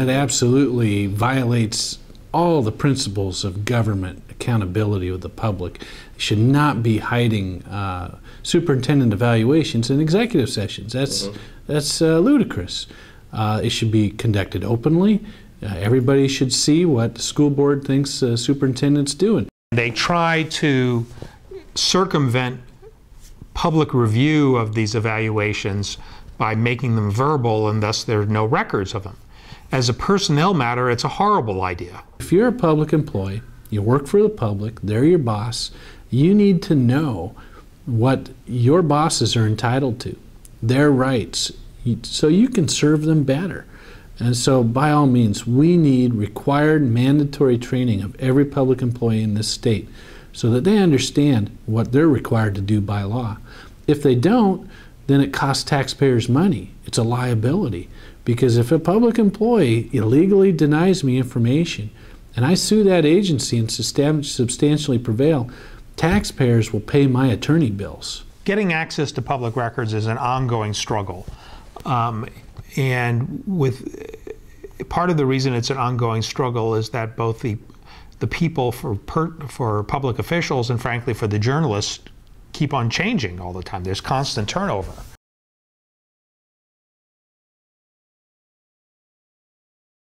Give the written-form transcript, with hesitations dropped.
that absolutely violates all the principles of government accountability with the public. They should not be hiding superintendent evaluations in executive sessions. That's ludicrous. It should be conducted openly. Everybody should see what the school board thinks the superintendent's doing. They try to circumvent public review of these evaluations by making them verbal, and thus there are no records of them. As a personnel matter, it's a horrible idea. If you're a public employee, you work for the public, they're your boss, you need to know what your bosses are entitled to, their rights, so you can serve them better. And so by all means, we need required mandatory training of every public employee in this state so that they understand what they're required to do by law. If they don't, then it costs taxpayers money. It's a liability. Because if a public employee illegally denies me information and I sue that agency and substantially prevail, taxpayers will pay my attorney bills. Getting access to public records is an ongoing struggle. And part of the reason it's an ongoing struggle is that both the people for public officials and frankly for the journalists keep on changing all the time. There's constant turnover.